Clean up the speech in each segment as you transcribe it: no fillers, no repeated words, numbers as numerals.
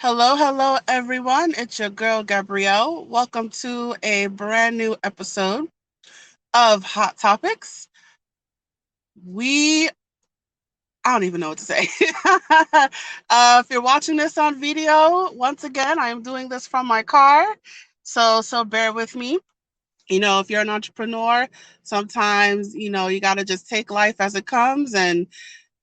Hello, hello, everyone. It's your girl, Gabrielle. Welcome to a brand new episode of Hot Topics. We, I don't even know what to say. If you're watching this on video, once again, I am doing this from my car. So bear with me. If you're an entrepreneur, sometimes, you got to just take life as it comes and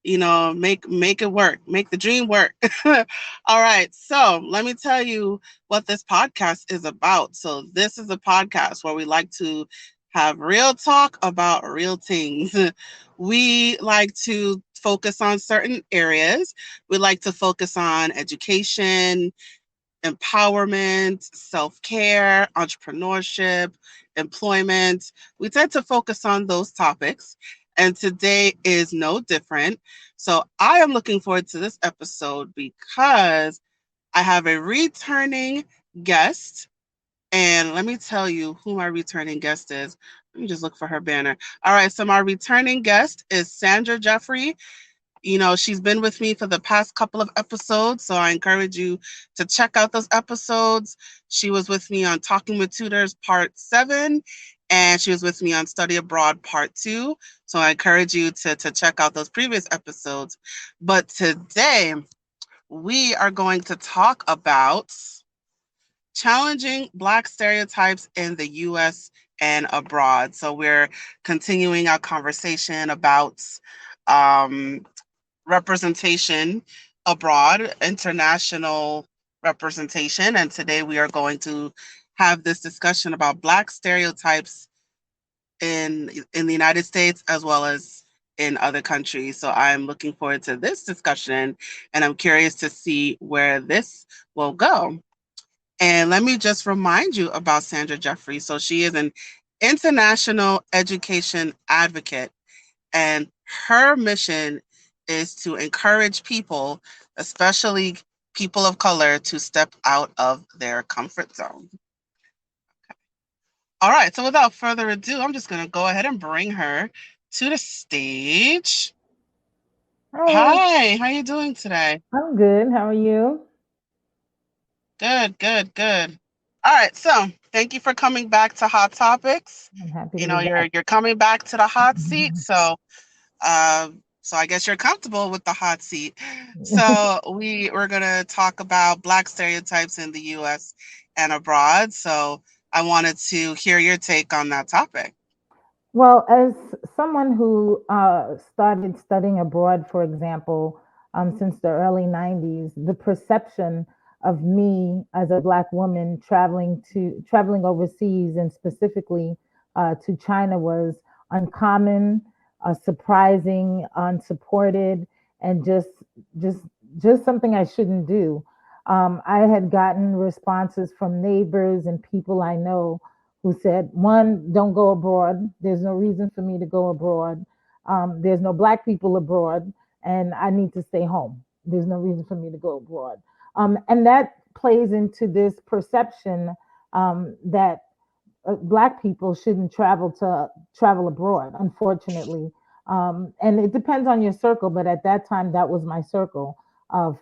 make it work, make the dream work. All right, so let me tell you what this podcast is about. So this is a podcast where we like to have real talk about real things. We like to focus on certain areas. We like to focus on education, empowerment, self-care, entrepreneurship, employment. We tend to focus on those topics, and today is no different. So I am looking forward to this episode because I have a returning guest. And let me tell you who my returning guest is. Let me just look for her banner. All right, so my returning guest is Sandra Jeffrey. She's been with me for the past couple of episodes, so I encourage you to check out those episodes. She was with me on Talking with Tutors Part 7, and she was with me on Study Abroad Part 2. So I encourage you to check out those previous episodes. But today, we are going to talk about challenging Black stereotypes in the US and abroad. So we're continuing our conversation about um, representation abroad, international representation. And today we are going to have this discussion about Black stereotypes in the United States as well as in other countries. So I'm looking forward to this discussion and I'm curious to see where this will go. And let me just remind you about Sandra Jeffrey. So she is an international education advocate, and her mission is to encourage people, especially people of color, to step out of their comfort zone. All right, so without further ado, I'm just going to go ahead and bring her to the stage. Hi, Hi, how you doing today? I'm good. How are you? Good, good, good. All right, so thank you for coming back to Hot Topics. I'm happy to You be know, back. you're coming back to the hot seat, uh, so I guess you're comfortable with the hot seat. So we're gonna talk about Black stereotypes in the U.S. and abroad. So I wanted to hear your take on that topic. Well, as someone who started studying abroad, for example, since the early 90s, the perception of me as a Black woman traveling overseas and specifically to China was uncommon, surprising, unsupported, and just just something I shouldn't do. I had gotten responses from neighbors and people I know who said, one, don't go abroad. There's no reason for me to go abroad. There's no Black people abroad, and I need to stay home. There's no reason for me to go abroad. And that plays into this perception that Black people shouldn't travel abroad, unfortunately. And it depends on your circle, but at that time, that was my circle of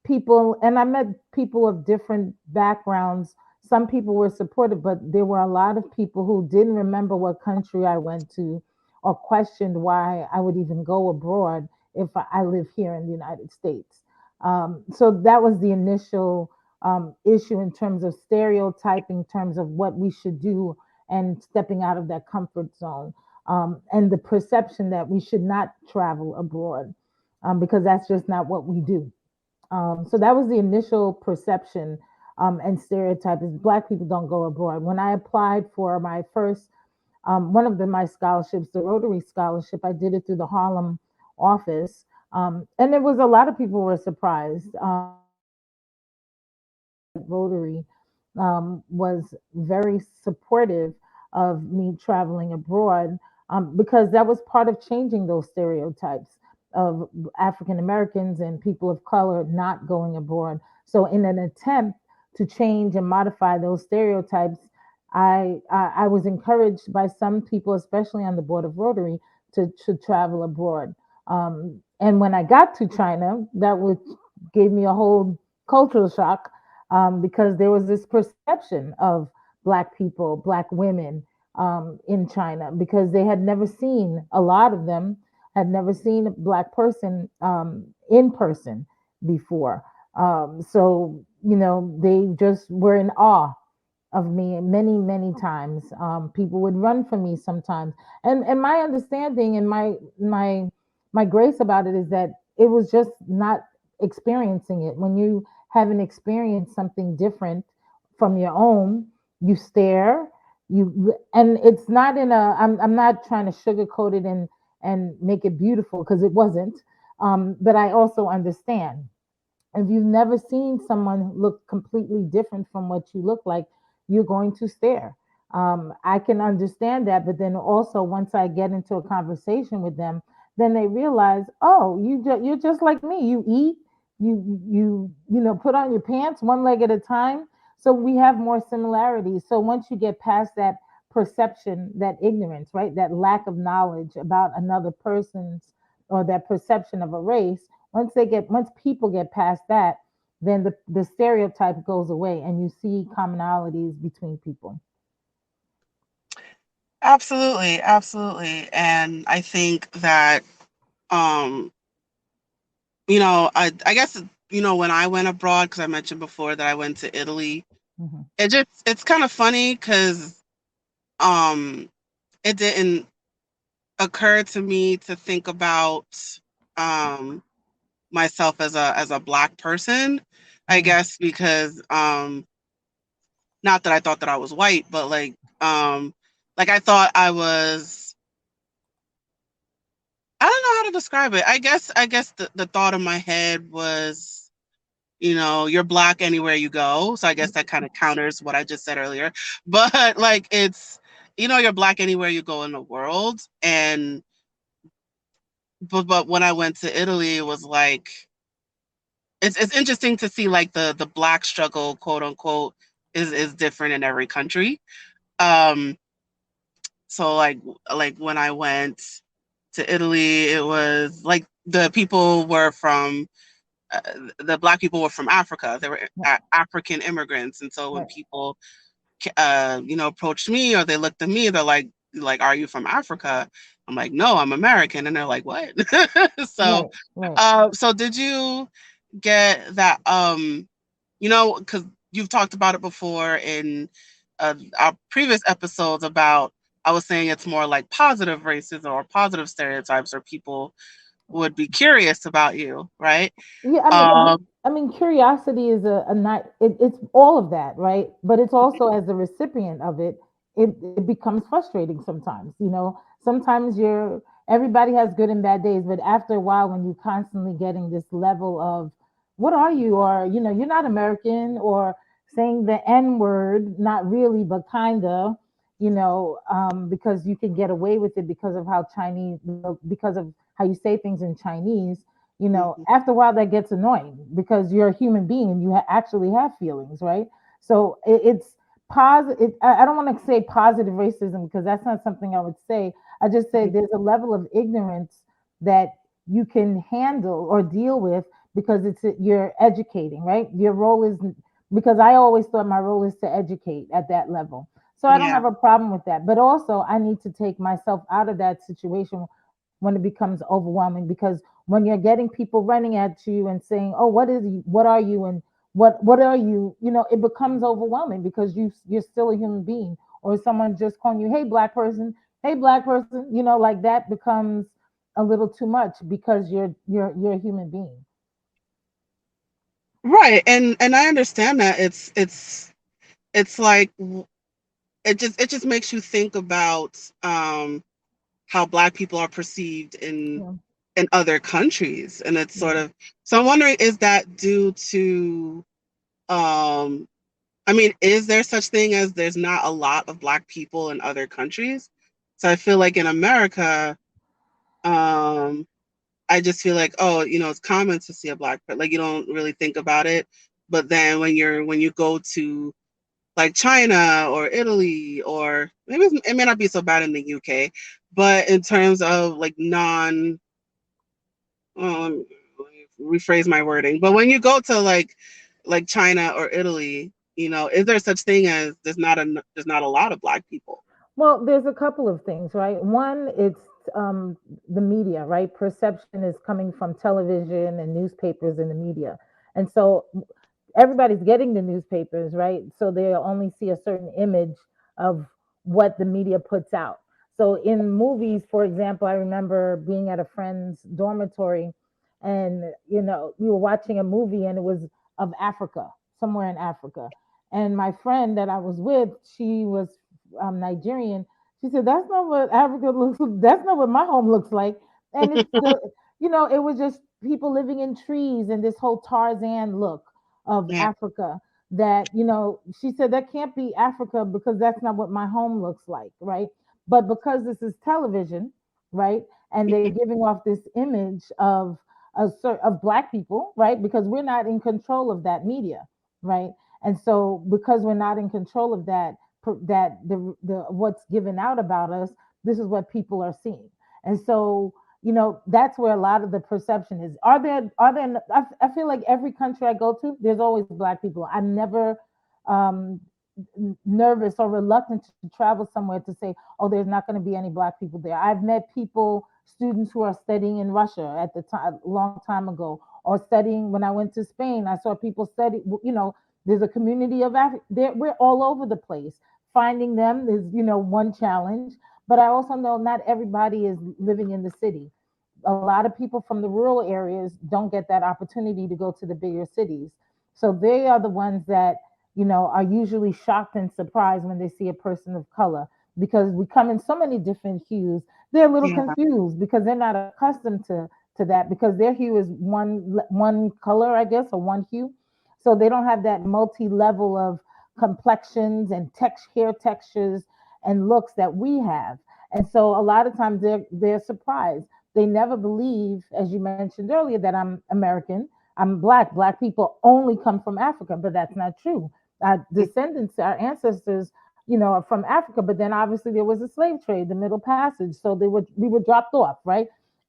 people. And I met people of different backgrounds. Some people were supportive, but there were a lot of people who didn't remember what country I went to or questioned why I would even go abroad if I live here in the United States. So that was the initial issue in terms of stereotyping, in terms of what we should do and stepping out of that comfort zone, and the perception that we should not travel abroad because that's just not what we do. So that was the initial perception and stereotype is Black people don't go abroad. When I applied for my first, one of my scholarships, the Rotary Scholarship, I did it through the Harlem office. And there was a lot of people were surprised. Rotary was very supportive of me traveling abroad because that was part of changing those stereotypes of African Americans and people of color not going abroad. So, in an attempt to change and modify those stereotypes, I was encouraged by some people, especially on the board of Rotary, to travel abroad. And when I got to China, that gave me a whole cultural shock, because there was this perception of black people, black women, in China, because they had never seen, a lot of them had never seen a black person, in person before. So, they just were in awe of me many, many times. People would run from me sometimes, and my understanding and my grace about it is that it was just not experiencing it. When you haven't experienced something different from your own, you stare. And it's not in a. I'm not trying to sugarcoat it and make it beautiful, because it wasn't. But I also understand, if you've never seen someone look completely different from what you look like, you're going to stare. I can understand that, but then also once I get into a conversation with them, then they realize, oh, you're just like me. You eat, put on your pants one leg at a time. So we have more similarities. So once you get past that perception, that ignorance, right, that lack of knowledge about another person's, or that perception of a race, once people get past that, then the stereotype goes away and you see commonalities between people. Absolutely, absolutely. And I think that um I guess when I went abroad, because I mentioned before that I went to Italy, Hmm. it's kind of funny because um it didn't occur to me to think about um myself as a black person, I Mm. guess, because not that I thought that I was white, but like I thought I was, I don't know how to describe it. I guess the thought in my head was, you're black anywhere you go. So I guess that kind of counters what I just said earlier. But like it's, you're black anywhere you go in the world. And but when I went to Italy, it was like it's interesting to see like the black struggle, quote unquote, is different in every country. Um so like when I went to Italy, it was like the people were from uh, the black people were from Africa. They were Right, African immigrants, and so when right, people approached me or they looked at me, they're like, are you from Africa? I'm like, no, I'm American, and they're like, what? so, right, right. so did you get that? Because you've talked about it before in our previous episodes about. I was saying it's more like positive racism or positive stereotypes, or people would be curious about you, right? Yeah, Um, curiosity is a not it's all of that, right? But it's also, as the recipient of it, it becomes frustrating sometimes. Sometimes everybody has good and bad days, but after a while, when you're constantly getting this level of, what are you? Or, you're not American, or saying the N word, not really, but kind of, because you can get away with it because of how Chinese, because of how you say things in Chinese. mhm. After a while that gets annoying, because you're a human being and you actually have feelings, right? So it's positive. I don't want to say positive racism, because that's not something I would say. I just say there's a level of ignorance that you can handle or deal with, because you're educating, right? Your role is, because I always thought my role is to educate at that level. So I don't Yeah. have a problem with that. But also, I need to take myself out of that situation when it becomes overwhelming, because when you're getting people running at you and saying, "Oh, what are you, and what are you?" It becomes overwhelming, because you're still a human being. Or someone just calling you, "Hey, black person," "Hey, black person," like that becomes a little too much, because you're a human being. Right. And I understand that it's like it just makes you think about how black people are perceived Yeah. in other countries, and it's sort Right. of, so I'm wondering, is that due to um I mean, is there such thing as there's not a lot of black people in other countries? So I feel like in America, um I just feel like, oh, it's common to see a black person, like you don't really think about it. But then when you go to like China or Italy, or maybe it may not be so bad in the UK, but in terms of like let me rephrase my wording. But when you go to like like China or Italy, is there such thing as there's not a lot of black people? Well, there's a couple of things, right? One, it's the media, right? Perception is coming from television and newspapers and the media. And so everybody's getting the newspapers, right? So they only see a certain image of what the media puts out. So in movies, for example, I remember being at a friend's dormitory and, we were watching a movie and it was of Africa, somewhere in Africa. And my friend that I was with, she was Nigerian. She said, "That's not what Africa looks. That's not what my home looks like." And it was just people living in trees and this whole Tarzan look of Yeah. Africa. That she said that can't be Africa because that's not what my home looks like, right? But because this is television, right, and they're giving off this image of black people, right, because we're not in control of that media, right, and so because we're not in control of that that the what's given out about us, this is what people are seeing. And so that's where a lot of the perception is. I feel like every country I go to, there's always black people. I'm never um nervous or reluctant to travel somewhere to say, oh, there's not going to be any black people there. I've met people, students who are studying in Russia at the time, a long time ago, or studying when I went to Spain. I saw people study, there's a community of we're all over the place. Finding them is, one challenge. But I also know not everybody is living in the city. A lot of people from the rural areas don't get that opportunity to go to the bigger cities. So they are the ones that, are usually shocked and surprised when they see a person of color because we come in so many different hues. They're a little Yeah. confused because they're not accustomed to that because their hue is one color, I guess, or one hue. So they don't have that multi level of complexions and hair textures and looks that we have. And so a lot of times they're surprised. They never believe, as you mentioned earlier, that I'm American. I'm black. Black people only come from Africa, but that's not true. Our descendants, our ancestors, are from Africa. But then obviously there was a slave trade, the Middle Passage, so we were dropped off, right?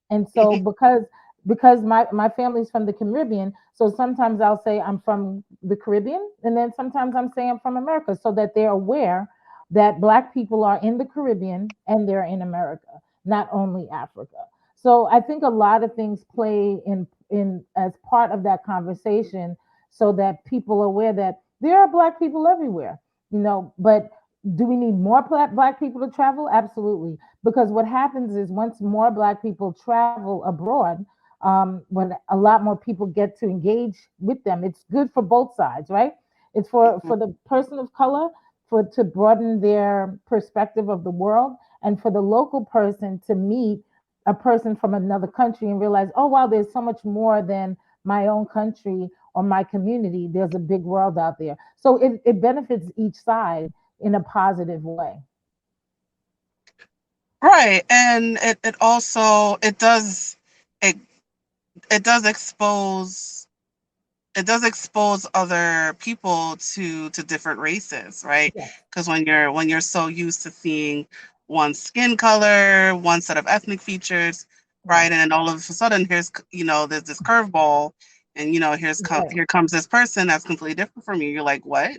And so because my family's from the Caribbean, so sometimes I'll say I'm from the Caribbean, and then sometimes I'm saying I'm from America, so that they're aware that black people are in the Caribbean and they're in America, not only Africa. So I think a lot of things play in as part of that conversation so that people are aware that there are black people everywhere, but do we need more black people to travel? Absolutely. Because what happens is once more black people travel abroad, when a lot more people get to engage with them, it's good for both sides, right? It's for the person of color for to broaden their perspective of the world, and for the local person to meet a person from another country and realize, oh wow, there's so much more than my own country or my community. There's a big world out there. So it benefits each side in a positive way. Right. And it also it it does expose other people to different races, right? Yes, Because when you're so used to seeing one skin color, one set of ethnic features, right, right, and then all of a sudden there's this curveball, and right, here comes this person that's completely different from you. You're like, what?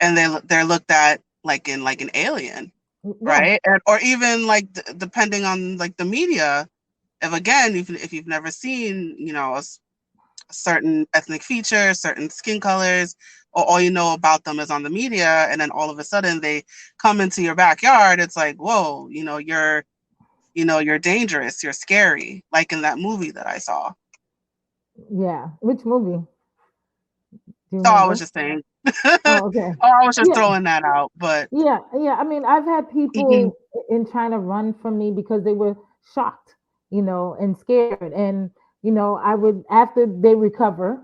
And they're looked at like an alien, yeah, right? Or even like depending on like the media. If again, if you've never seen a certain ethnic feature, certain skin colors, or all you know about them is on the media, and then all of a sudden they come into your backyard, it's like, whoa, you're dangerous, you're scary, like in that movie that I saw. yeah. Which movie do you Oh, I was remember? just saying. Oh, okay. Oh, I was just Yeah, throwing that out, but yeah, yeah. I mean, I've had mhm, people in China run from me because they were shocked, and scared. And, I would, after they recover,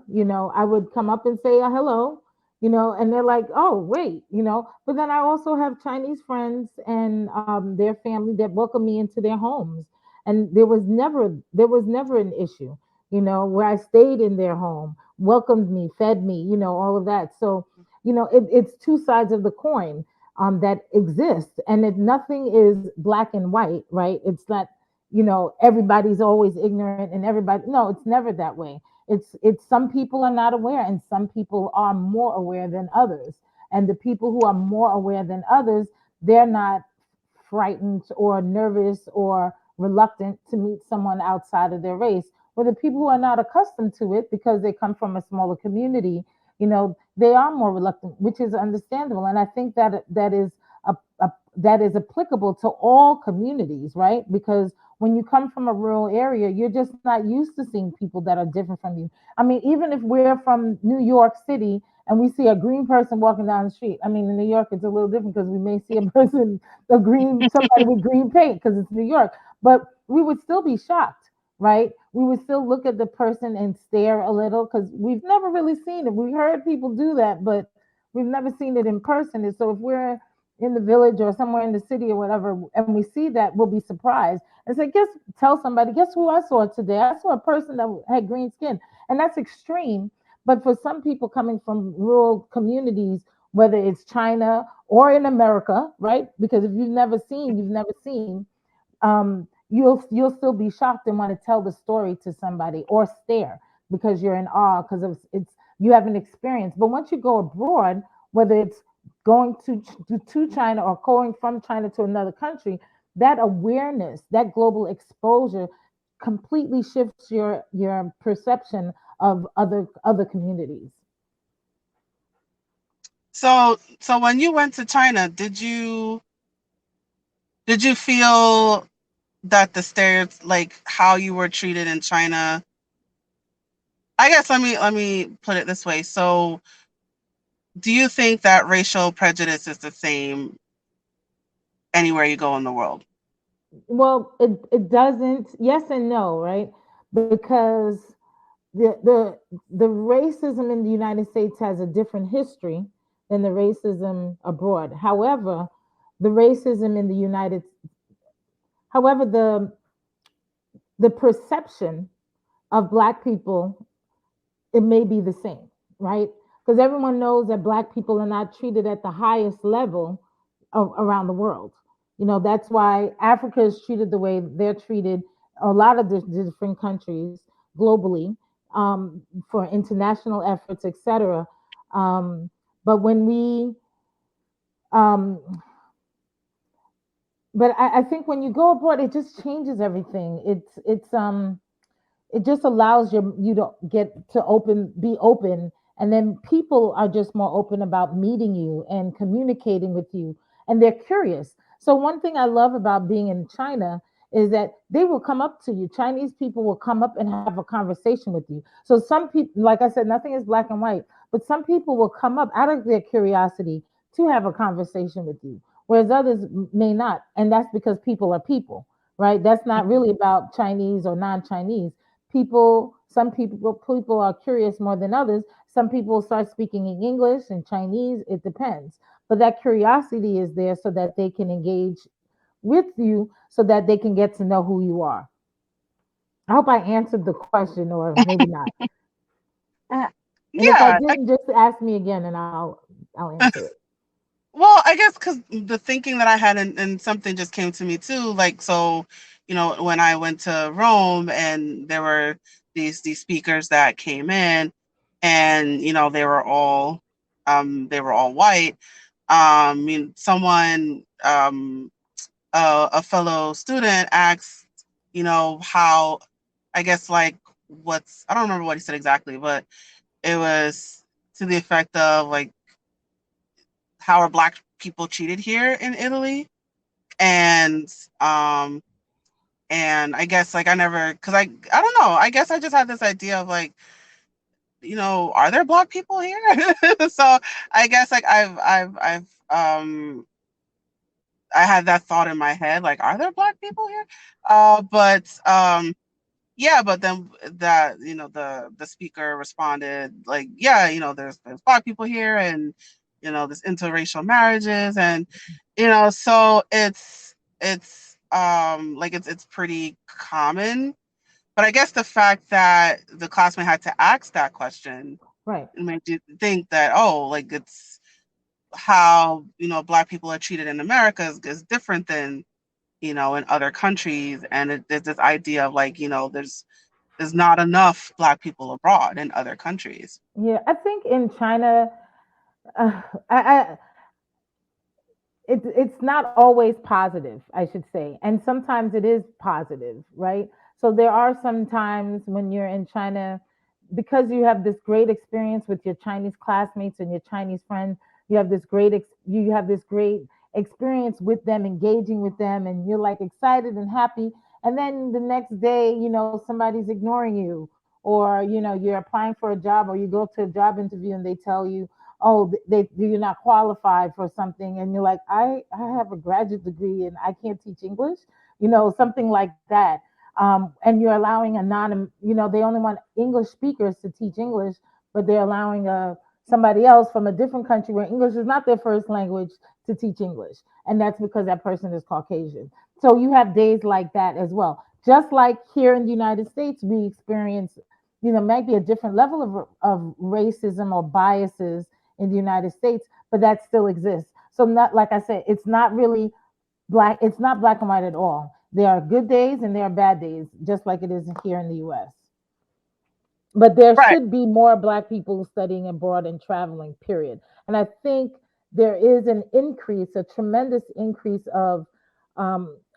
I would come up and say hello, and they're like, oh, wait, But then I also have Chinese friends and their family that welcome me into their homes. And there was never an issue, where I stayed in their home, welcomed me, fed me, all of that. So, it's two sides of the coin that exist, and nothing is black and white, right? It's not, everybody's always ignorant and everybody. No, it's never that way. It's some people are not aware, and some people are more aware than others. And the people who are more aware than others, they're not frightened or nervous or reluctant to meet someone outside of their race. Where the people who are not accustomed to it because they come from a smaller community, they are more reluctant, which is understandable. And I think that that is applicable to all communities, right? Because when you come from a rural area, you're just not used to seeing people that are different from you. I mean, even if we're from New York City and we see a green person walking down the street, I mean, in New York, it's a little different because we may see a person, somebody with green paint because it's New York, but we would still be shocked, right? We would still look at the person and stare a little because we've never really seen it. We heard people do that, but we've never seen it in person. And so if we're in the village or somewhere in the city or whatever, and we see that, we'll be surprised and say, tell somebody, guess who I saw today? I saw a person that had green skin. And that's extreme. But for some people coming from rural communities, whether it's China or in America, right? Because if you've never seen, you've never seen. You'll still be shocked and want to tell the story to somebody or stare because you're in awe because it's you have an experience. But once you go abroad, whether it's going to China or going from China to another country, that awareness, that global exposure, completely shifts your perception of other communities. So when you went to China, did you feel that the stereotypes, like how you were treated in China? I guess let me put it this way. So, do you think that racial prejudice is the same anywhere you go in the world? Well, it doesn't. Yes and no, right? Because the racism in the United States has a different history than the racism abroad. The racism in the United, however, the perception of Black people, it may be the same, right? Because everyone knows that Black people are not treated at the highest level around the world. That's why Africa is treated the way they're treated. A lot of the different countries globally, for international efforts, etc. Um, but when we, um, but I think when you go abroad, it just changes everything. It just allows you to get to be open, and then people are just more open about meeting you and communicating with you, and they're curious. So one thing I love about being in China is that they will come up to you. Chinese people will come up and have a conversation with you. So some people, like I said, nothing is black and white, but some people will come up out of their curiosity to have a conversation with you, whereas others may not, and that's because people are people, right? That's not really about Chinese or non-Chinese. Some people are curious more than others. Some people start speaking in English and Chinese. It depends, but that curiosity is there so that they can engage with you, so that they can get to know who you are. I hope I answered the question, or maybe not. Mm, And if I yeah, didn't, just ask me again and I'll answer it. well, I guess because the thinking that I had, and something just came to me too. Like, so, when I went to Rome, and there were these speakers that came in, and they were all white. Someone, a fellow student asked, how, I guess, like, I don't remember what he said exactly, but it was to the effect of, like, how are Black people treated here in Italy? And um and I guess, like, I never, because I don't know, I guess I just had this idea of, like, are there Black people here? So I guess, like, I had that thought in my head, like, are there Black people here? But yeah, but then the speaker responded, like, yeah, there's Black people here, and there's interracial marriages, and so it's pretty common. But I guess the fact that the classmate had to ask that question Right. made you think that, oh, like, it's how Black people are treated in America is different than in other countries, and there's this idea of, like, there's there's not enough Black people abroad in other countries. Yeah, I think in China, uh, I it's not always positive, I should say, and sometimes it is positive, right? So there are some times when you're in China, because you have this great experience with your Chinese classmates and your Chinese friends. You have this great experience with them, engaging with them, and you're like excited and happy. And then the next day, somebody's ignoring you, or you're applying for a job, or you go to a job interview and they tell you, oh, you're not qualified for something, and you're like, I have a graduate degree and I can't teach English, something like that. And you're allowing they only want English speakers to teach English, but they're allowing somebody else from a different country where English is not their first language to teach English, and that's because that person is Caucasian. So you have days like that as well. Just like here in the United States, we experience, might be a different level of racism or biases in the United States, but that still exists. So not like I said, it's not black and white at all. There are good days and there are bad days, just like it is here in the US. But there Right. should be more black people studying abroad and traveling, period. And I think there is an increase, a tremendous increase of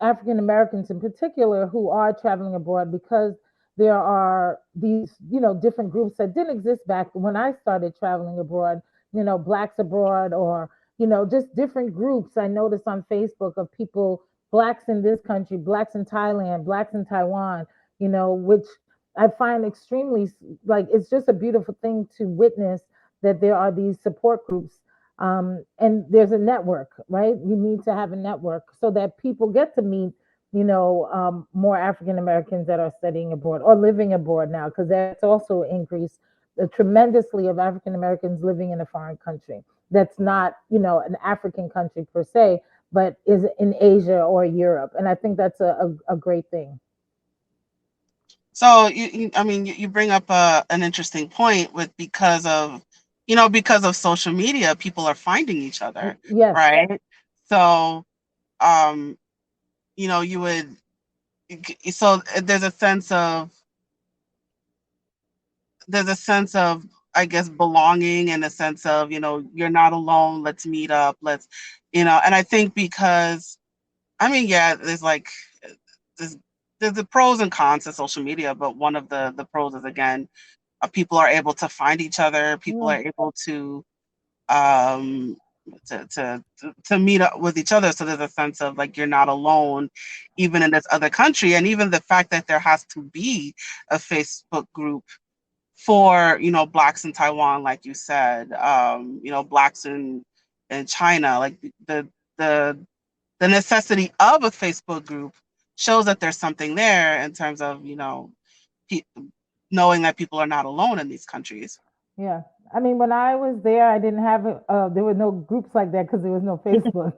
African Americans in particular who are traveling abroad, because there are these, different groups that didn't exist back when I started traveling abroad, blacks abroad, or just different groups I noticed on Facebook of people, blacks in this country, blacks in Thailand, blacks in Taiwan, which I find extremely, like, it's just a beautiful thing to witness that there are these support groups. And there's a network, right? You need to have a network so that people get to meet, more African Americans that are studying abroad or living abroad now, because that's also increased tremendously of African Americans living in a foreign country that's not, an African country per se, but is in Asia or Europe. And I think that's a great thing. So I mean, you bring up an interesting point with because of social media, people are finding each other, Yes. right? So, um, you would so there's a sense of, I guess, belonging, and a sense of, you're not alone. Let's meet up. And I think because, I mean, yeah, there's there's the pros and cons of social media, but one of the pros is, again, people are able to find each other. People Yeah. are able um to meet up with each other. So there's a sense of, like, you're not alone, even in this other country. And even the fact that there has to be a Facebook group for, blacks in Taiwan, like you said, blacks in China, like the the necessity of a Facebook group shows that there's something there in terms of, pe- knowing that people are not alone in these countries. Yeah. I mean, when I was there, I didn't have there were no groups like that because there was no Facebook.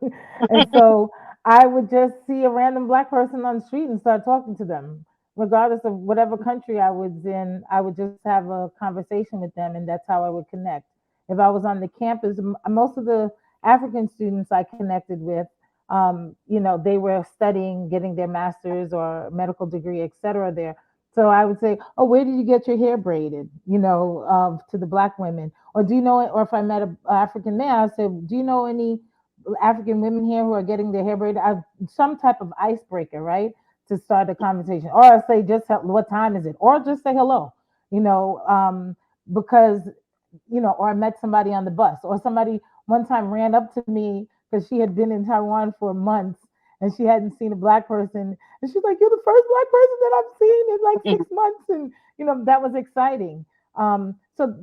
And so I would just see a random black person on the street and start talking to them. Regardless of whatever country I was in, I would just have a conversation with them, and that's how I would connect. If I was on the campus, most of the African students I connected with, they were studying, getting their master's or medical degree, et cetera, there. So I would say, "Oh, where did you get your hair braided?" To the black women. Or do you know? Or if I met a African man, I said, "Do you know any African women here who are getting their hair braided?" Some type of icebreaker, right, to start a conversation. Or I say, "Just what time is it?" Or just say hello. You know, because or I met somebody on the bus, or somebody one time ran up to me because she had been in Taiwan for months and she hadn't seen a black person, and she's like, "You're the first black person that I've seen in like 6 months," and that was exciting. So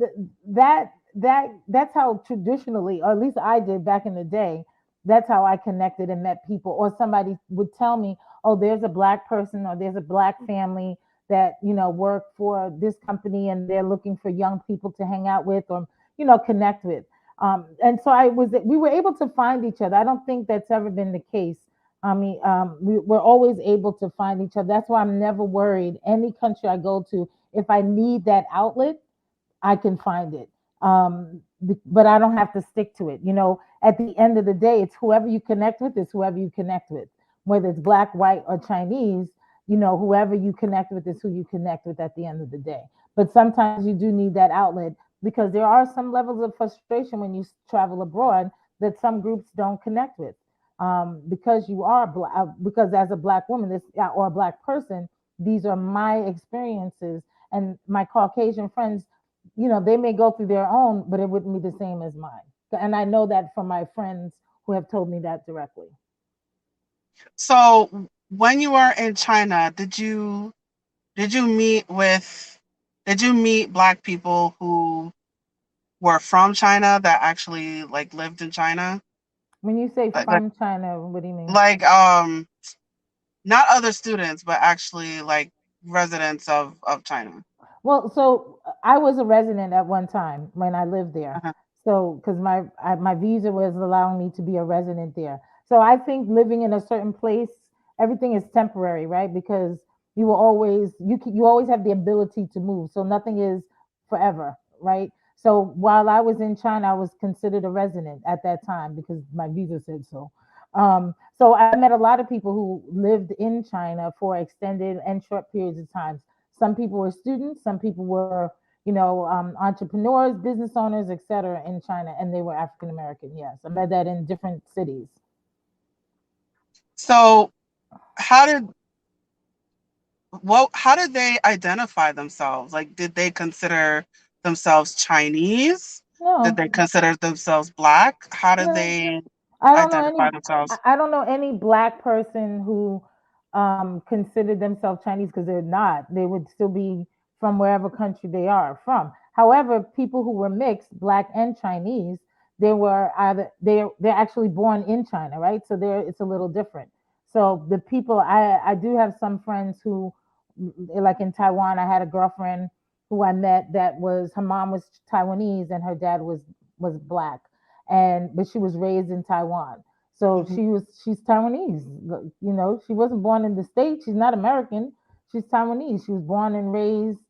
that's how traditionally, or at least I did back in the day. That's how I connected and met people. Or somebody would tell me, "Oh, there's a black person, or there's a black family that work for this company, and they're looking for young people to hang out with, or connect with." And so we were able to find each other. I don't think that's ever been the case. I mean, we're always able to find each other. That's why I'm never worried. Any country I go to, if I need that outlet, I can find it. But I don't have to stick to it. At the end of the day, it's whoever you connect with is whoever you connect with, whether it's black, white, or Chinese. whoever you connect with is who you connect with at the end of the day. But sometimes you do need that outlet because there are some levels of frustration when you travel abroad that some groups don't connect with. Because you are black, because as a black woman, or a black person, these are my experiences, and my Caucasian friends, they may go through their own, but it wouldn't be the same as mine. And I know that from my friends who have told me that directly. So when you were in China, did you meet with did you meet Black people who were from China that actually like lived in China? When you say Like like from China, what do you mean? like not other students, but actually like residents of China. Well, so I was a resident at one time when I lived there. Uh-huh. So, because my visa was allowing me to be a resident there. So I think living in a certain place, everything is temporary, right? Because you always have the ability to move. So nothing is forever, right? So while I was in China, I was considered a resident at that time because my visa said so. So I met a lot of people who lived in China for extended and short periods of time. Some people were students, some people were, entrepreneurs, business owners, etc. in China, and they were African American. Yes, I met that in different cities. So how did how did they identify themselves? Like, did they consider themselves Chinese? Did No, they consider themselves Black? How did no, they I don't know identify any. themselves? I don't know any black person who considered themselves Chinese because they're not. They would still be from wherever country they are from. However, people who were mixed, black and Chinese, they were either they're actually born in China, right? So there it's a little different. So the people I do have some friends who, like in Taiwan, I had a girlfriend who I met that was her mom was Taiwanese and her dad was black, and but she was raised in Taiwan. So Mhm. she's Taiwanese. She wasn't born in the States. She's not American. She's Taiwanese. She was born and raised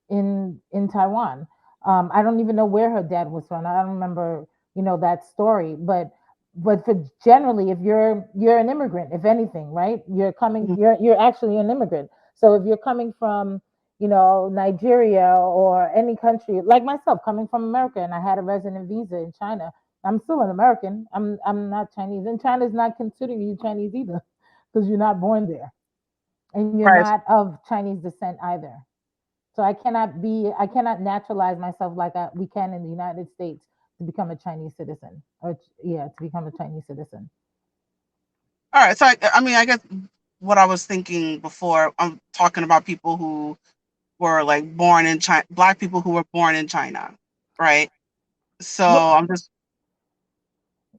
in Taiwan. I don't even know where her dad was from. I don't remember, that story. But for generally, if you're an immigrant, if anything, right? Mhm. You're actually an immigrant. So if you're coming from, Nigeria or any country like myself, coming from America, and I had a resident visa in China, I'm still an American. I'm not Chinese, and China's not considering you Chinese either, because you're not born there, and you're Right. not of Chinese descent either. So I cannot naturalize myself like we can in the United States to become a Chinese citizen, or yeah, to become a Chinese citizen. All right. So I mean, I guess what I was thinking before, I'm talking about people who were like born in China, Black people who were born in China, right? So Well, I'm just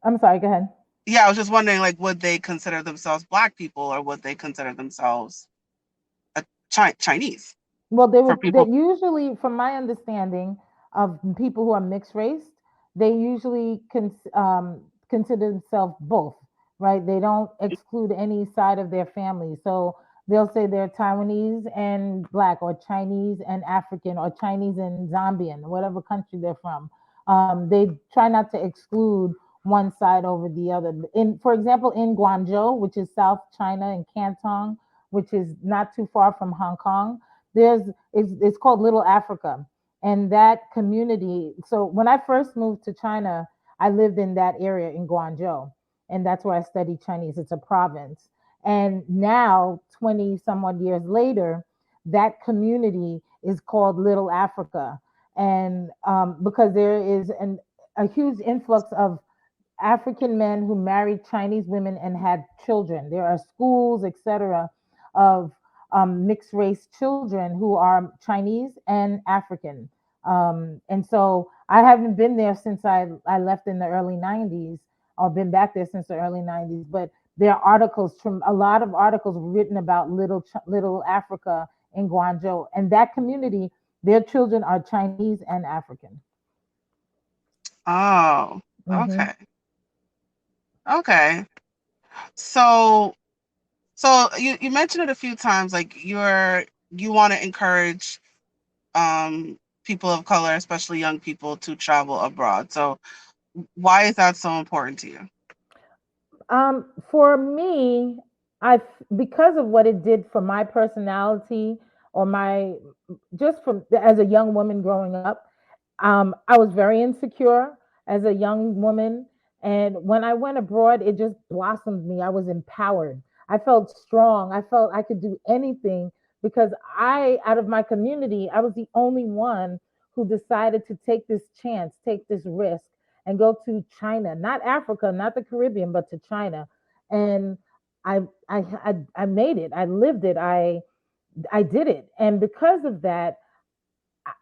I'm sorry. Go ahead. yeah, I was just wondering, like, would they consider themselves Black people or would they consider themselves Chinese Well, they for would people? that usually, from my understanding of people who are mixed race, they usually consider themselves both, right? They don't exclude any side of their family. So they'll say they're Taiwanese and black, or Chinese and African, or Chinese and Zambian, whatever country they're from. They try not to exclude one side over the other. For example, in Guangzhou, which is South China, and Canton, which is not too far from Hong Kong, there's it's called Little Africa, and that community. So when I first moved to China, I lived in that area in Guangzhou, and that's where I studied Chinese. It's a province, and now 20 some odd years later, that community is called Little Africa, and because there is a huge influx of African men who married Chinese women and had children. There are schools, etc., of mixed race children who are Chinese and African. And so I haven't been there since I left in the early 90s, or been back there since the early 90s. But there are articles, from a lot of articles written about Little Africa in Guangzhou. And that community, their children are Chinese and African. Oh, Hmm. okay. Okay. So you mentioned it a few times, like you want to encourage people of color, especially young people, to travel abroad. So why is that so important to you? For me, I because of what it did for my personality or my just from as a young woman growing up, I was very insecure as a young woman, and when I went abroad, it just blossomed me. I was empowered. I felt strong. I felt I could do anything because out of my community, I was the only one who decided to take this chance, take this risk, and go to China, not Africa, not the Caribbean, but to China. And I made it. I lived it. I did it. And because of that,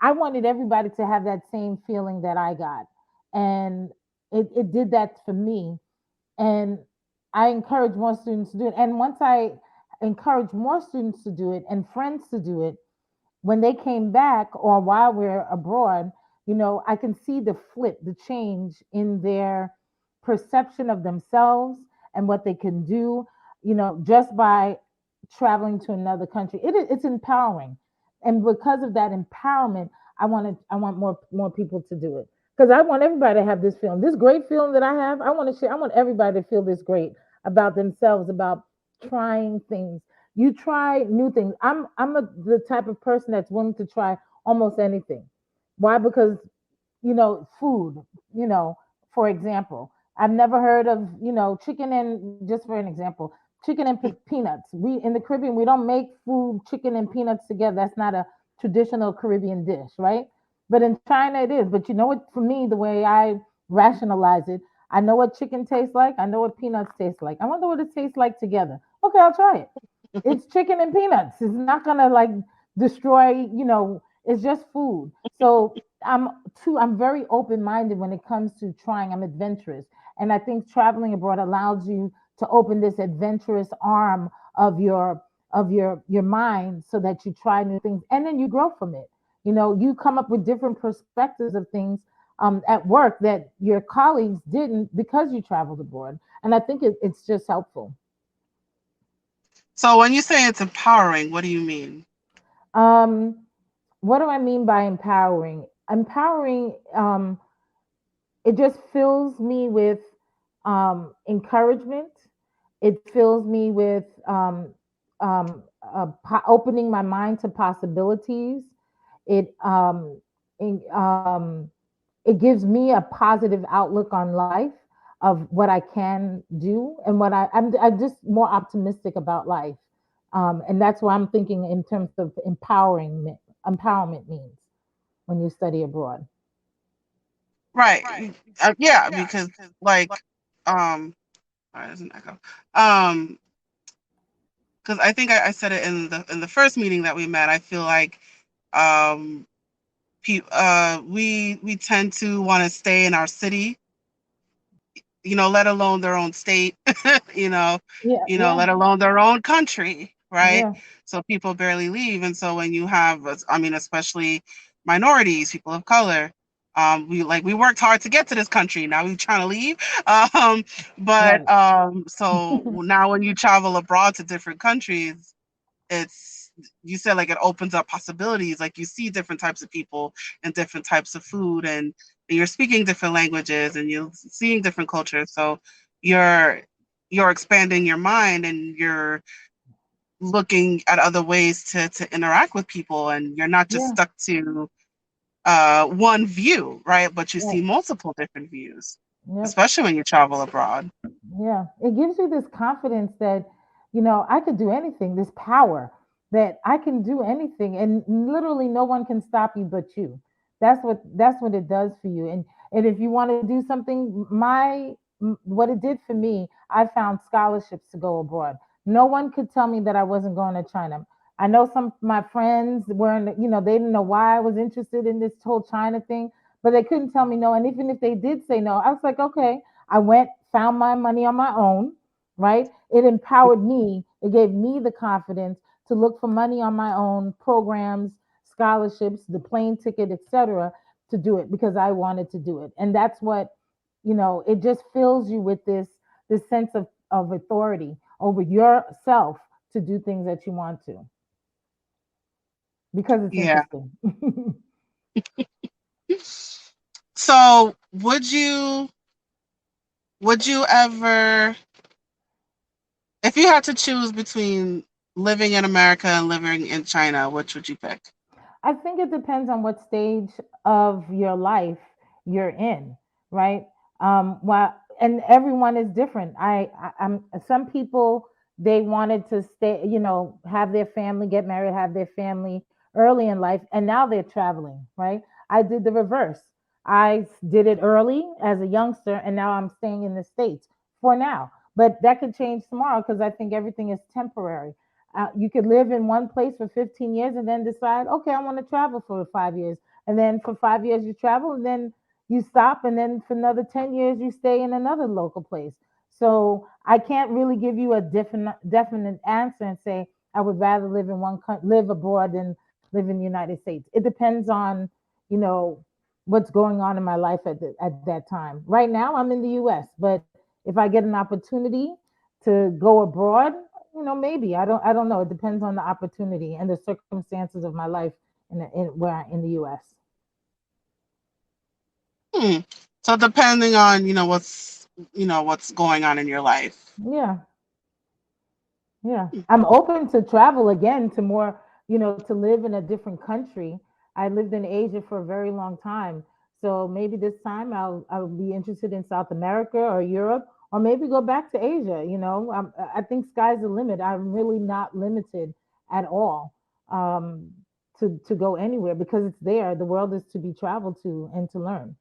I wanted everybody to have that same feeling that I got. And it did that for me. And I encourage more students to do it. And once I encourage more students to do it and friends to do it, when they came back or while we're abroad, I can see the flip, the change in their perception of themselves and what they can do, just by traveling to another country. It's empowering. And because of that empowerment, I want more people to do it. Because I want everybody to have this feeling, this great feeling that I have. I want to share. I want everybody to feel this great about themselves, about trying things. You try new things. The type of person that's willing to try almost anything. Why? Because food. You know, for example, I've never heard of chicken and just for an example, chicken and peanuts. We in the Caribbean we don't make food chicken and peanuts together. That's not a traditional Caribbean dish, right? But in China it is. But you know what? For me, the way I rationalize it, I know what chicken tastes like. I know what peanuts taste like. I wonder what it tastes like together. Okay, I'll try it. It's chicken and peanuts. It's not gonna like destroy, it's just food. So I'm very open-minded when it comes to trying. I'm adventurous. And I think traveling abroad allows you to open this adventurous arm of your mind so that you try new things and then you grow from it. You come up with different perspectives of things at work that your colleagues didn't because you traveled abroad. And I think it's just helpful. So when you say it's empowering, what do you mean? Um, what do I mean by empowering? Empowering, it just fills me with encouragement. It fills me with opening my mind to possibilities. It it gives me a positive outlook on life of what I can do and I'm just more optimistic about life. And that's what I'm thinking in terms of empowerment means when you study abroad. Right. Yeah, because like um sorry, there's an echo. Um because I think I said it in the first meeting that we met. I feel like um we tend to want to stay in our city, let alone their own state, you know, Yeah, yeah, let alone their own country, right? yeah, So people barely leave, and so when you have, I mean, especially minorities, people of color, we worked hard to get to this country. Now we're trying to leave, um, but right. so now when you travel abroad to different countries, it's you said like it opens up possibilities, like you see different types of people and different types of food, and you're speaking different languages and you're seeing different cultures, so you're you're expanding your mind and you're looking at other ways to interact with people, and you're not just Yeah, stuck to one view, right, but you right. see multiple different views, Yep. especially when you travel abroad. Yeah, it gives you this confidence that, I could do anything, this power that I can do anything and literally no one can stop you but you. That's what it does for you. And if you want to do something, what it did for me, I found scholarships to go abroad. No one could tell me that I wasn't going to China. I know some of my friends weren't, they didn't know why I was interested in this whole China thing, but they couldn't tell me no. And even if they did say no, I was like, okay, I went, found my money on my own, right? It empowered me. It gave me the confidence to look for money on my own, programs, scholarships, the plane ticket, etc., to do it because I wanted to do it. And that's what, it just fills you with this sense of authority over yourself to do things that you want to because it's Yeah. interesting. So would you ever If you had to choose between living in America and living in China, which would you pick? I think it depends on what stage of your life you're in, right? Well, and everyone is different. I'm some people, they wanted to stay, have their family, get married, have their family early in life, and now they're traveling, right? I did the reverse. I did it early as a youngster, and now I'm staying in the States for now. But that could change tomorrow because I think everything is temporary. You could live in one place for 15 years and then decide, okay, I want to travel for 5 years. And then for 5 years, you travel and then you stop. And then for another 10 years, you stay in another local place. So I can't really give you a definite answer and say, I would rather live in live abroad than live in the United States. It depends on, you know, what's going on in my life at that time. Right now, I'm in the US, but if I get an opportunity to go abroad, maybe I don't know. It depends on the opportunity and the circumstances of my life in the US. Hmm. So depending on, what's going on in your life. Yeah, yeah. I'm open to travel again to more, to live in a different country. I lived in Asia for a very long time. So maybe this time I'll be interested in South America or Europe, or maybe go back to Asia. I think sky's the limit. I'm really not limited at all, um, to go anywhere because it's there. The world is to be traveled to and to learn.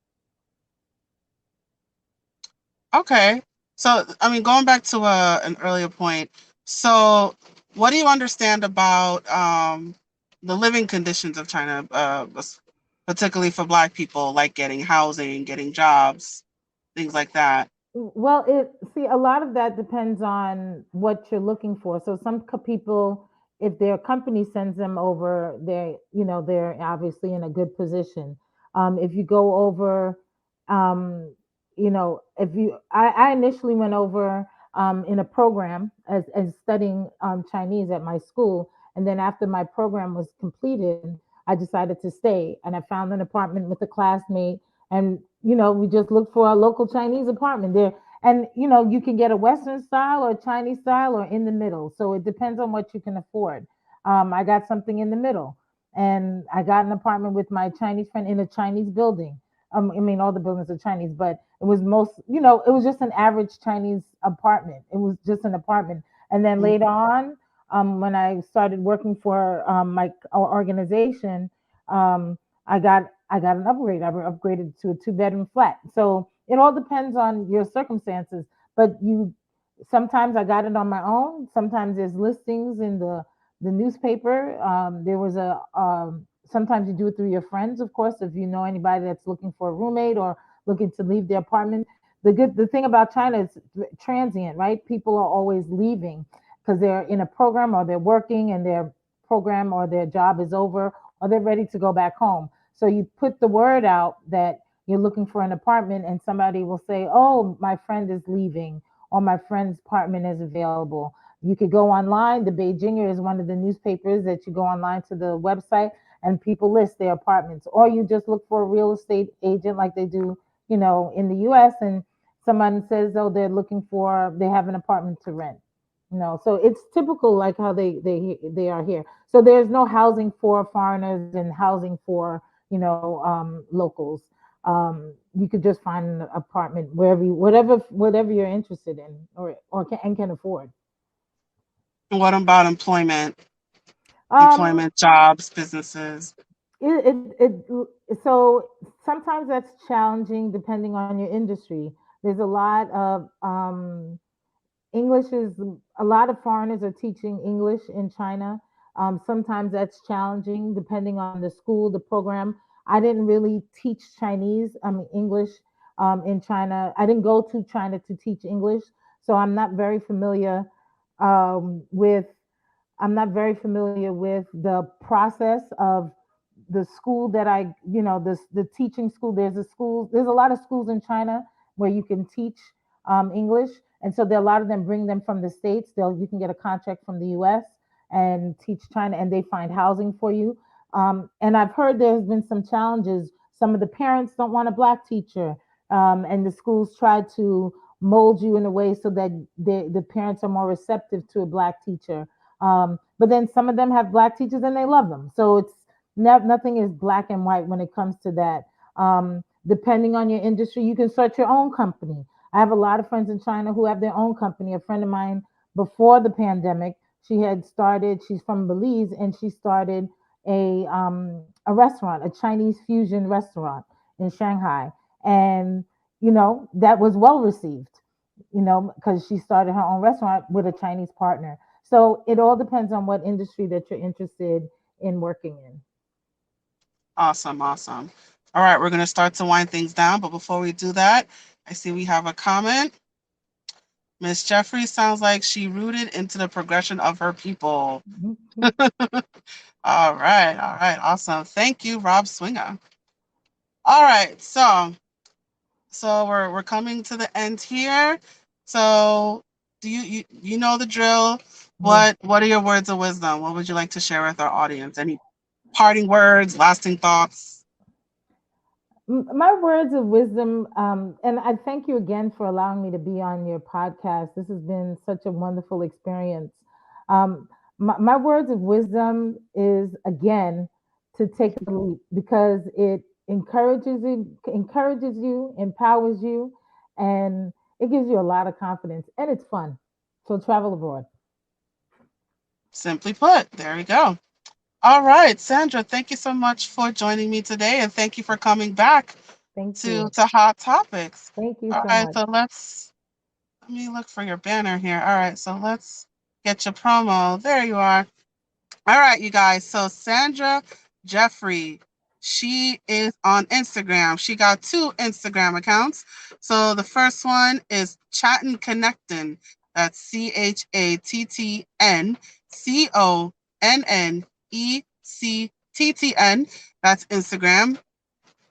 Okay. So, I mean, going back to an earlier point, so what do you understand about the living conditions of China, particularly for Black people, like getting housing, getting jobs, things like that? Well, a lot of that depends on what you're looking for. So some people, if their company sends them over, they're obviously in a good position. If you go over, if I initially went over in a program as studying Chinese at my school, and then after my program was completed, I decided to stay, and I found an apartment with a classmate, and we just looked for a local Chinese apartment there. And you can get a Western style or Chinese style or in the middle. So it depends on what you can afford. I got something in the middle, and I got an apartment with my Chinese friend in a Chinese building. I mean, all the buildings are Chinese, but it was just an average Chinese apartment. It was just an apartment. And then later on, when I started working for our organization, um, I got an upgrade. I upgraded to a two-bedroom flat. So it all depends on your circumstances. But sometimes I got it on my own. Sometimes there's listings in the newspaper. There was sometimes you do it through your friends, of course, if you know anybody that's looking for a roommate or looking to leave their apartment. The thing about China is transient, right? People are always leaving because they're in a program or they're working and their program or their job is over or they're ready to go back home. So you put the word out that you're looking for an apartment, and somebody will say, "Oh, my friend is leaving," or "My friend's apartment is available." You could go online. The Beijinger is one of the newspapers that you go online to the website, and people list their apartments. Or you just look for a real estate agent like they do, in the U.S. And someone says, "Oh, they have an apartment to rent." So it's typical like how they are here. So there's no housing for foreigners and housing for locals. You could just find an apartment wherever whatever you're interested in or can afford. And what about employment, Um, jobs, businesses? so sometimes that's challenging depending on your industry. There's a lot of English is a lot of foreigners are teaching English in China. Sometimes that's challenging depending on the school, the program. I didn't really teach Chinese, I mean English, in China. I didn't go to China to teach English, so with I'm not very familiar with the process of the school that the teaching school. There's a lot of schools in China where you can teach English, and so there are a lot of them bring them from the states. You can get a contract from the U.S. and teach China, and they find housing for you. And I've heard there's been some challenges. Some of the parents don't want a black teacher, and the schools try to mold you in a way so that the parents are more receptive to a black teacher. But then some of them have black teachers and they love them. So it's nothing is black and white when it comes to that. Depending on your industry, you can start your own company. I have a lot of friends in China who have their own company. A friend of mine, before the pandemic, she's from Belize, and she started a restaurant, a Chinese fusion restaurant in Shanghai. And, that was well received, because she started her own restaurant with a Chinese partner. So it all depends on what industry that you're interested in working in. Awesome, awesome. All right, we're going to start to wind things down. But before we do that, I see we have a comment. Miss Jeffrey sounds like she rooted into the progression of her people. Mhm. All right, awesome. Thank you, Rob Swinger. All right, so we're coming to the end here. So do you know the drill? Yeah. What are your words of wisdom? What would you like to share with our audience? Any parting words, lasting thoughts? My words of wisdom, and I thank you again for allowing me to be on your podcast. This has been such a wonderful experience. My words of wisdom is, again, to take the leap, because it encourages you, empowers you, and it gives you a lot of confidence, and it's fun. So travel abroad. Simply put, there we go. All right, Sandra, thank you so much for joining me today, and thank you for coming back Thank to you. Hot Topics. Thank you All so right, much. so let me look for your banner here. All right, so let's get your promo. There you are. All right, you guys. So Sandra Jeffrey, she is on Instagram. She got two Instagram accounts. So the first one is Chattin' Connectin'. That's ChattenConnectin. That's Instagram.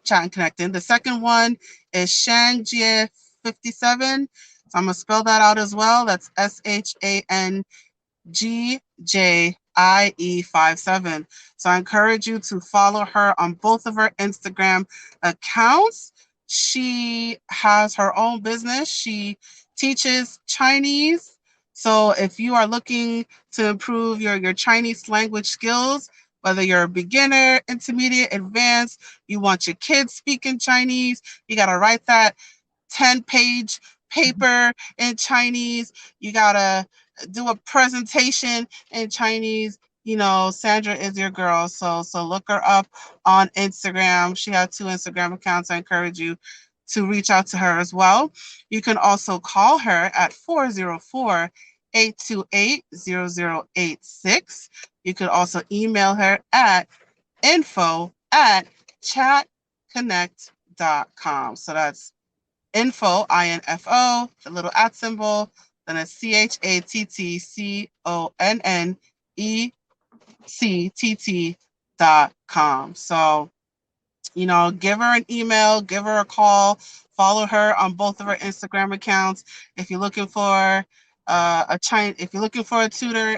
Chattin' Connectin'. The second one is Shangjie57. So I'm gonna spell that out as well. That's SHANGJIE57. So I encourage you to follow her on both of her Instagram accounts. She has her own business. She teaches Chinese. So if you are looking to improve your Chinese language skills, whether you're a beginner, intermediate, advanced, you want your kids speaking Chinese, you got to write that 10-page paper in Chinese. You gotta do a presentation in Chinese. Sandra is your girl. So look her up on Instagram. She has two Instagram accounts. I encourage you to reach out to her as well. You can also call her at 404-828-0086. You could also email her at info@chatconnect.com. So that's info, the little at symbol, then it's ChatConnectECT.com. So, give her an email, give her a call, follow her on both of her Instagram accounts. If you're looking for if you're looking for a tutor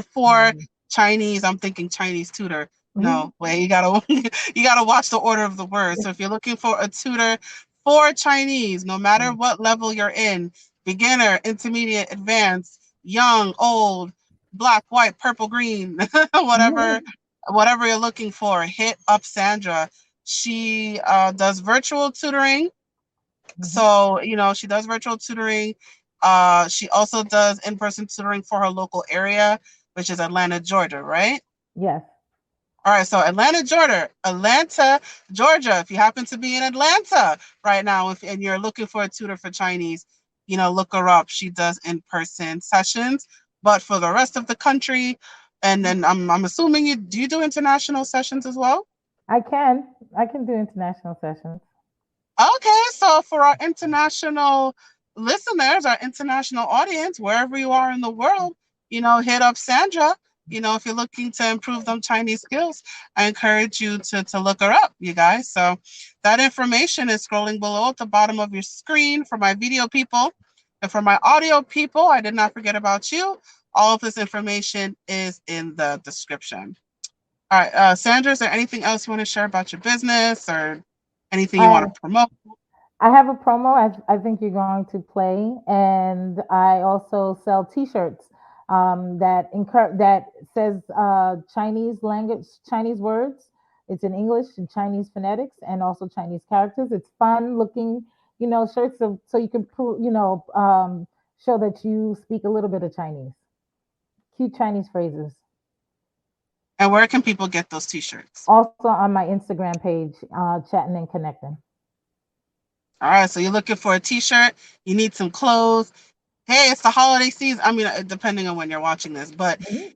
for Mhm. Chinese. I'm thinking Chinese tutor. No, wait, you gotta you gotta watch the order of the words. So if you're looking for a tutor for Chinese, no matter what level you're in, beginner, intermediate, advanced, young, old, black, white, purple, green, whatever whatever you're looking for, hit up Sandra. She does virtual tutoring. Mhm. So, she does virtual tutoring. She also does in-person tutoring for her local area, which is Atlanta, Georgia, right? Yes. All right, so Atlanta, Georgia. If you happen to be in Atlanta right now, and you're looking for a tutor for Chinese, look her up. She does in-person sessions, but for the rest of the country, and then I'm assuming you do international sessions as well. I can. I can do international sessions. Okay, so for our international listeners, our international audience, wherever you are in the world, hit up Sandra. If you're looking to improve them Chinese skills, I encourage you to look her up, you guys. So that information is scrolling below at the bottom of your screen for my video people. And for my audio people, I did not forget about you. All of this information is in the description. All right, Sandra, is there anything else you want to share about your business or anything you want I to promote? I have a promo I think you're going to play, and I also sell T-shirts that says Chinese language, Chinese words. It's in English and Chinese phonetics, and also Chinese characters. It's fun looking, shirts so you can prove, show that you speak a little bit of Chinese. Cute Chinese phrases. And where can people get those T-shirts? Also on my Instagram page, chatting and connecting. All right, so you're looking for a T-shirt. You need some clothes. Hey, it's the holiday season. I mean, depending on when you're watching this, but Mhm.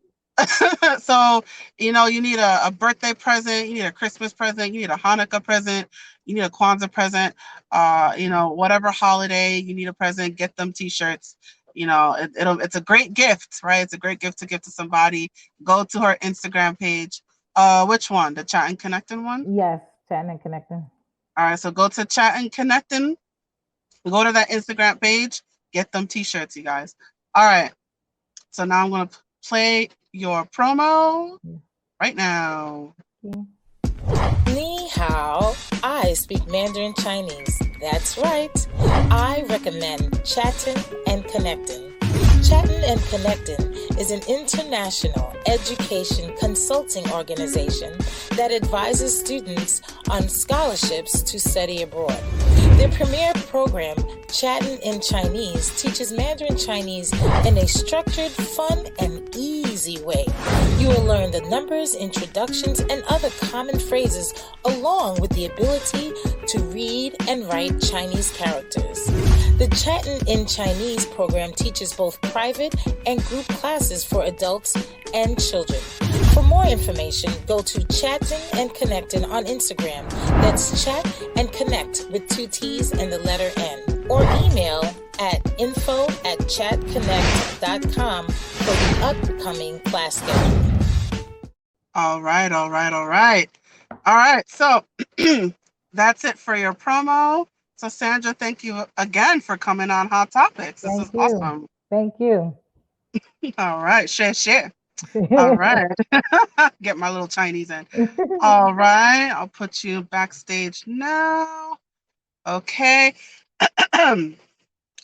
so you need a birthday present, you need a Christmas present, you need a Hanukkah present, you need a Kwanzaa present, whatever holiday you need a present, get them T-shirts. It's a great gift, right? It's a great gift to give to somebody. Go to her Instagram page. Which one? The Chat and Connecting one? Yes, chatting and connecting. All right, so go to Chat and Connecting. Go to that Instagram page. Get them T-shirts, you guys. All right. So now I'm gonna play your promo right now. Yeah. Ni hao, I speak Mandarin Chinese. That's right. I recommend chatting and connecting. Chatting and Connecting is an international education consulting organization that advises students on scholarships to study abroad. Their premier program, Chatting in Chinese, teaches Mandarin Chinese in a structured, fun, and easy way. You will learn the numbers, introductions, and other common phrases along with the ability to read and write Chinese characters. The Chatting in Chinese program teaches both private and group classes for adults and children. For more information, go to Chatting and Connecting on Instagram. That's Chat and Connect with 2 T's and the letter N. Or email at info@chatconnect.com for the upcoming class schedule. All right, all right, all right. All right, so that's it for your promo. So Sandra, thank you again for coming on Hot Topics. This is Thank you. awesome. Thank you. All right, share. All right. Get my little Chinese in. All right, I'll put you backstage now. Okay.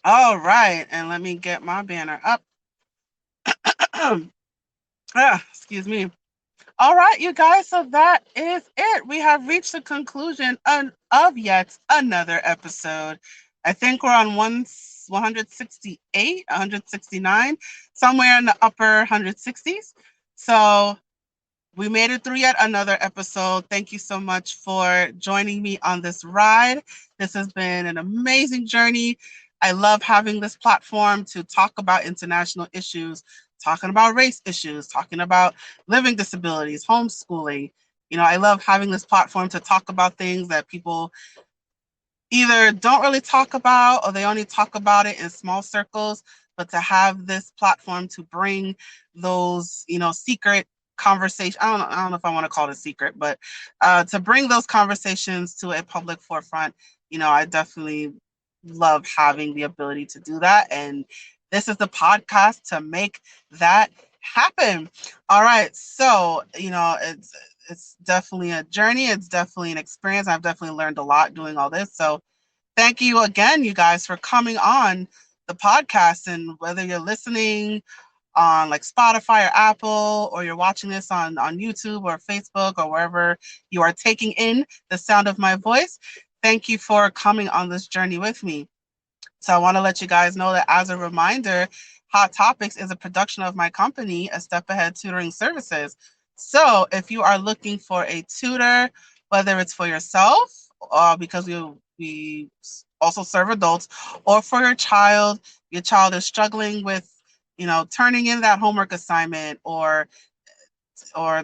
All right, and let me get my banner up. Excuse me. All right, you guys. So that is it. We have reached the conclusion of yet another episode. I think we're on 168, 169, somewhere in the upper 160s. So we made it through yet another episode. Thank you so much for joining me on this ride. This has been an amazing journey. I love having this platform to talk about international issues, talking about race issues, talking about living disabilities, homeschooling. I love having this platform to talk about things that people either don't really talk about or they only talk about it in small circles, but to have this platform to bring those, secret conversation. I don't know if I want to call it a secret, but to bring those conversations to a public forefront, I definitely love having the ability to do that. And this is the podcast to make that happen. All right. So, it's definitely a journey. It's definitely an experience. I've definitely learned a lot doing all this. So thank you again, you guys, for coming on the podcast. And whether you're listening on like Spotify or Apple, or you're watching this on YouTube or Facebook or wherever you are taking in the sound of my voice, thank you for coming on this journey with me. So I want to let you guys know that as a reminder, Hot Topics is a production of my company, A Step Ahead Tutoring Services. So if you are looking for a tutor, whether it's for yourself, because we also serve adults, or for your child is struggling with, turning in that homework assignment, or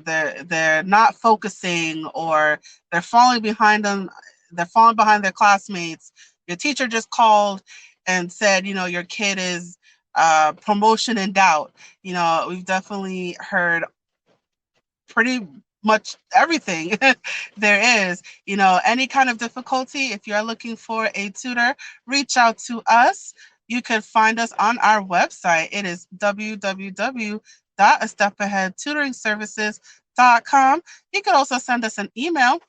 they're not focusing, or they're falling behind their classmates. Your teacher just called and said, your kid is promotion in doubt. We've definitely heard pretty much everything there is. Any kind of difficulty, if you're looking for a tutor, reach out to us. You can find us on our website. It is www.astepaheadtutoringservices.com. You can also send us an email,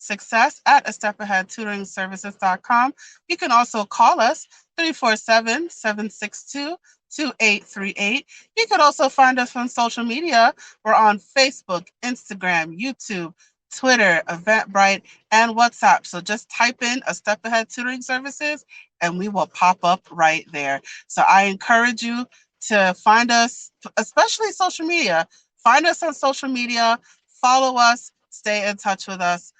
success at a step ahead tutoring services.com. You can also call us 347-762-2838. You can also find us on social media. We're on Facebook, Instagram, YouTube, Twitter, Eventbrite, and WhatsApp. So just type in a step ahead tutoring services and we will pop up right there. So I encourage you to find us, especially social media. Find us on social media, follow us, stay in touch with us.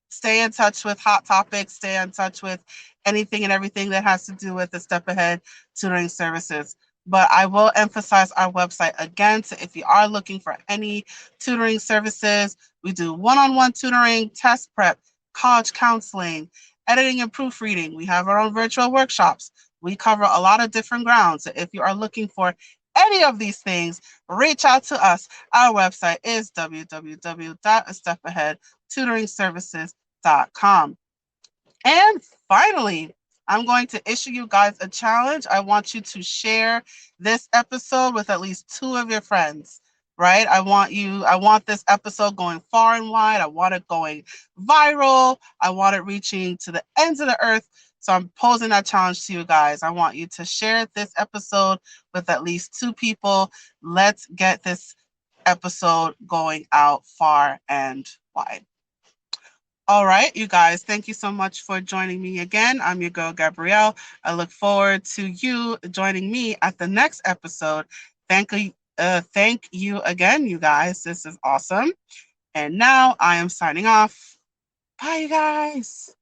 Stay in touch with Hot Topics, stay in touch with anything and everything that has to do with the Step Ahead tutoring services. But I will emphasize our website again. So if you are looking for any tutoring services, we do one-on-one tutoring, test prep, college counseling, editing and proofreading. We have our own virtual workshops. We cover a lot of different grounds. So if you are looking for any of these things, reach out to us. Our website is www.astepaheadtutoringservices.com. And finally, I'm going to issue you guys a challenge. I want you to share this episode with at least 2 of your friends, right? I want this episode going far and wide. I want it going viral. I want it reaching to the ends of the earth. So I'm posing that challenge to you guys. I want you to share this episode with at least 2 people. Let's get this episode going out far and wide. All right, you guys, thank you so much for joining me again. I'm your girl, Gabrielle. I look forward to you joining me at the next episode. Thank you again, you guys. This is awesome. And now I am signing off. Bye, you guys.